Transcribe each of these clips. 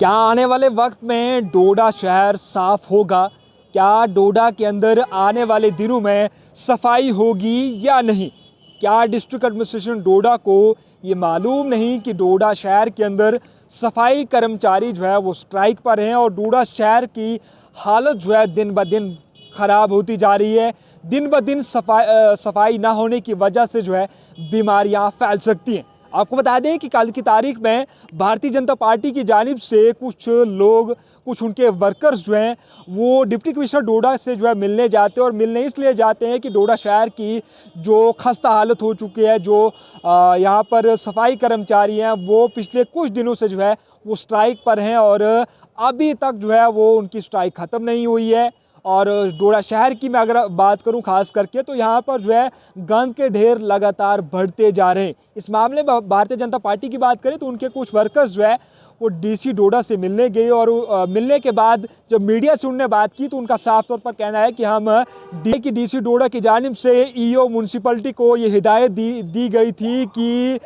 क्या आने वाले वक्त में डोडा शहर साफ होगा? क्या डोडा के अंदर आने वाले दिनों में सफाई होगी या नहीं? क्या डिस्ट्रिक्ट एडमिनिस्ट्रेशन डोडा को ये मालूम नहीं कि डोडा शहर के अंदर सफाई कर्मचारी जो है वो स्ट्राइक पर हैं और डोडा शहर की हालत जो है दिन ब दिन ख़राब होती जा रही है। दिन ब दिन सफाई ना होने की वजह से जो है बीमारियां फैल सकती हैं। आपको बता दें कि कल की तारीख में भारतीय जनता पार्टी की जानिब से कुछ लोग, कुछ उनके वर्कर्स जो हैं वो डिप्टी कमिश्नर डोडा से जो है मिलने जाते हैं और मिलने इसलिए जाते हैं कि डोडा शहर की जो खस्ता हालत हो चुकी है, जो यहाँ पर सफाई कर्मचारी हैं वो पिछले कुछ दिनों से जो है वो स्ट्राइक पर हैं और अभी तक जो है वो उनकी स्ट्राइक ख़त्म नहीं हुई है। और डोडा शहर की मैं अगर बात करूं खास करके तो यहाँ पर जो है गंद के ढेर लगातार बढ़ते जा रहे हैं। इस मामले में भारतीय जनता पार्टी की बात करें तो उनके कुछ वर्कर्स जो है वो डीसी डोडा से मिलने गए और मिलने के बाद जब मीडिया से उनने बात की तो उनका साफ तौर पर कहना है कि हम डीसी डोडा की जानिब से ईओ म्यूनसिपलिटी को ये हिदायत दी गई थी कि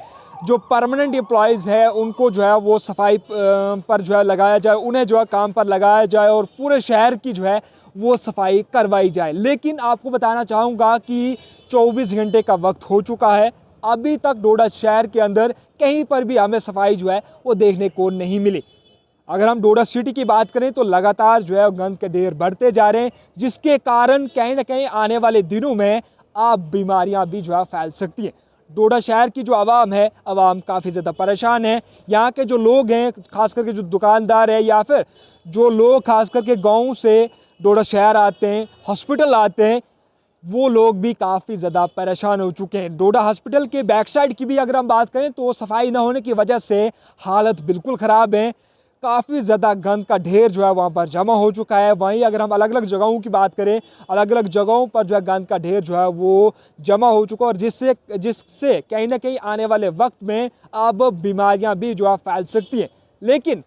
जो परमानेंट एम्प्लॉयज़ है उनको जो है वो सफाई पर जो है लगाया जाए, उन्हें जो है काम पर लगाया जाए और पूरे शहर की जो है वो सफाई करवाई जाए। लेकिन आपको बताना चाहूँगा कि 24 घंटे का वक्त हो चुका है, अभी तक डोडा शहर के अंदर कहीं पर भी हमें सफाई जो है वो देखने को नहीं मिली। अगर हम डोडा सिटी की बात करें तो लगातार जो है गंद के ढेर बढ़ते जा रहे हैं, जिसके कारण कहीं ना कहीं आने वाले दिनों में आप बीमारियां भी जो है फैल सकती हैं। डोडा शहर की जो आवाम है, आवाम काफ़ी ज़्यादा परेशान है। यहाँ के जो लोग हैं, खास करके जो दुकानदार है या फिर जो लोग खास करके गाँव से डोडा शहर आते हैं, हॉस्पिटल आते हैं, वो लोग भी काफ़ी ज़्यादा परेशान हो चुके हैं। डोडा हॉस्पिटल के बैक साइड की भी अगर हम बात करें तो सफाई ना होने की वजह से हालत बिल्कुल ख़राब है। काफ़ी ज़्यादा गंद का ढेर जो है वहाँ पर जमा हो चुका है। वहीं अगर हम अलग अलग जगहों की बात करें, अलग अलग जगहों पर जो है गंद का ढेर जो है वो जमा हो चुका है और जिससे कहीं ना कहीं आने वाले वक्त में अब बीमारियाँ भी जो है फैल सकती हैं। लेकिन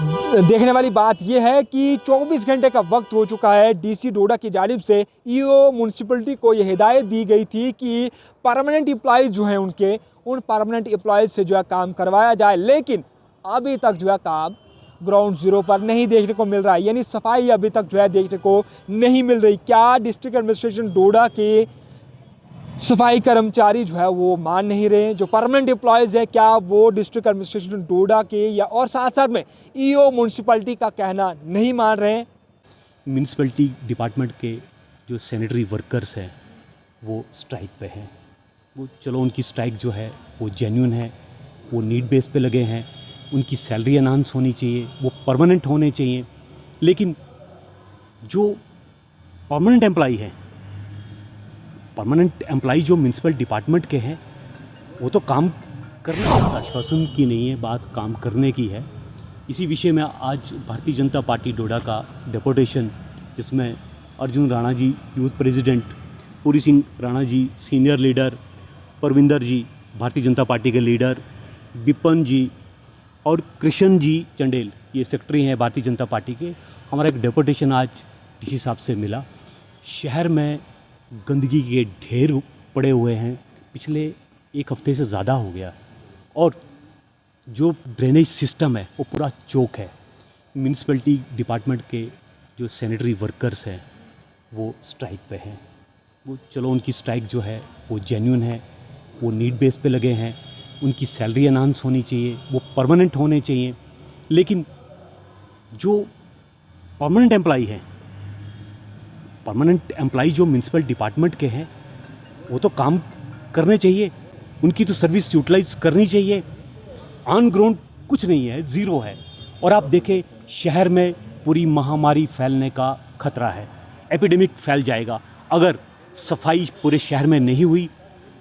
देखने वाली बात यह है कि 24 घंटे का वक्त हो चुका है। डीसी डोडा की जानिब से ईओ म्यूनसिपलिटी को यह हिदायत दी गई थी कि परमानेंट एम्प्लॉयज़ जो हैं उन परमानेंट एम्प्लॉयज़ से जो है काम करवाया जाए, लेकिन अभी तक जो है काम ग्राउंड ज़ीरो पर नहीं देखने को मिल रहा है, यानी सफाई अभी तक जो है देखने को नहीं मिल रही। क्या डिस्ट्रिक्ट एडमिनिस्ट्रेशन डोडा के सफाई कर्मचारी जो है वो मान नहीं रहे हैं? जो परमानेंट एम्प्लॉयज़ है क्या वो डिस्ट्रिक्ट एडमिनिस्ट्रेशन डोडा के या और साथ साथ में ईओ म्यूनसिपलिटी का कहना नहीं मान रहे हैं? म्यूनसिपलिटी डिपार्टमेंट के जो सैनिटरी वर्कर्स हैं वो स्ट्राइक पे हैं। वो चलो उनकी स्ट्राइक जो है वो जेन्युइन है, वो नीड बेस पे लगे हैं, उनकी सैलरी अनाउंस होनी चाहिए, वो परमानेंट होने चाहिए। लेकिन जो परमानेंट एम्प्लॉई हैं, परमानेंट एम्प्लॉई जो म्यूनसिपल डिपार्टमेंट के हैं वो तो काम करने का आश्वासन की नहीं है, बात काम करने की है। इसी विषय में आज भारतीय जनता पार्टी डोडा का डेपुटेशन, जिसमें Arjun Rana ji youth president, Puri Singh Rana ji senior leader, Parvinder जी भारतीय जनता पार्टी के लीडर, विपन जी और कृष्ण जी चंडेल ये सेक्रेटरी हैं भारतीय जनता पार्टी के, हमारा एक डेपुटेशन आज डीसी साहब से मिला। शहर में गंदगी के ढेर पड़े हुए हैं, पिछले एक हफ्ते से ज़्यादा हो गया, और जो ड्रेनेज सिस्टम है वो पूरा चोक है। म्यूनसिपलिटी डिपार्टमेंट के जो सैनिटरी वर्कर्स हैं वो स्ट्राइक पे हैं। वो चलो उनकी स्ट्राइक जो है वो जेन्युइन है, वो नीड बेस पे लगे हैं, उनकी सैलरी अनाउंस होनी चाहिए, वो परमानेंट होने चाहिए। लेकिन जो परमानेंट एम्प्लॉई हैं, परमानेंट एम्प्लॉई जो म्यूनसिपल डिपार्टमेंट के हैं वो तो काम करने चाहिए, उनकी तो सर्विस यूटिलाइज करनी चाहिए। ऑन ग्राउंड कुछ नहीं है, ज़ीरो है। और आप देखें शहर में पूरी महामारी फैलने का खतरा है, एपिडेमिक फैल जाएगा अगर सफाई पूरे शहर में नहीं हुई।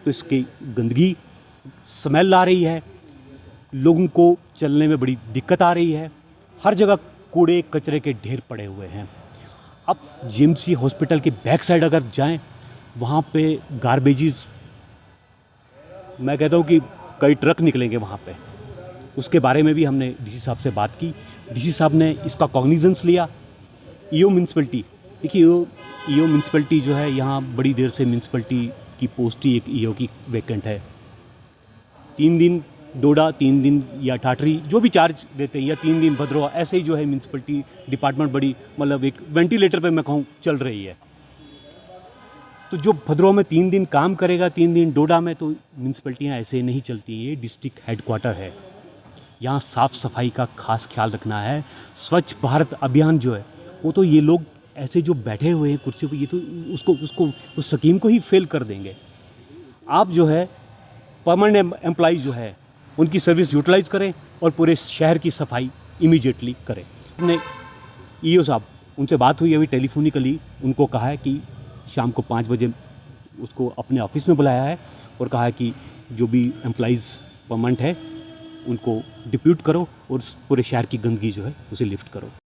तो इसकी गंदगी स्मेल आ रही है, लोगों को चलने में बड़ी दिक्कत आ रही है, हर जगह कूड़े कचरे के ढेर पड़े हुए हैं। अब जीएमसी हॉस्पिटल के बैक साइड अगर जाएं, वहाँ पे गार्बेजेस, मैं कहता हूँ कि कई ट्रक निकलेंगे वहाँ पे। उसके बारे में भी हमने डीसी साहब से बात की, डीसी साहब ने इसका कॉग्निजेंस लिया। ईओ म्यूनसिपलिटी, देखिए ईओ म्यूनसिपलिटी जो है यहाँ बड़ी देर से म्यूनसिपलिटी की पोस्ट ही एक ईओ की वैकेंट है। 3 दिन डोडा 3 दिन या ठाठरी जो भी चार्ज देते हैं, या 3 दिन भद्रवा, ऐसे ही जो है म्यूनसिपलिटी डिपार्टमेंट बड़ी मतलब एक वेंटिलेटर पे मैं कहूँ चल रही है। तो जो भद्रवा में 3 दिन काम करेगा, 3 दिन डोडा में, तो म्यूनसिपलिटियाँ ऐसे नहीं चलती। ये डिस्ट्रिक्ट हेडक्वार्टर है, यहाँ साफ़ सफाई का खास ख्याल रखना है। स्वच्छ भारत अभियान जो है वो तो ये लोग ऐसे जो बैठे हुए हैं कुर्सी पर, ये तो उसको उस स्कीम को ही फेल कर देंगे। आप जो है परमानेंट एम्प्लॉय जो है उनकी सर्विस यूटिलाइज करें और पूरे शहर की सफाई इमीडिएटली करें। हमने ईओ साहब, उनसे बात हुई अभी टेलीफोनिकली, उनको कहा है कि शाम को 5 बजे उसको अपने ऑफिस में बुलाया है और कहा है कि जो भी एम्प्लॉइज़ परमानेंट है उनको डिप्यूट करो और पूरे शहर की गंदगी जो है उसे लिफ्ट करो।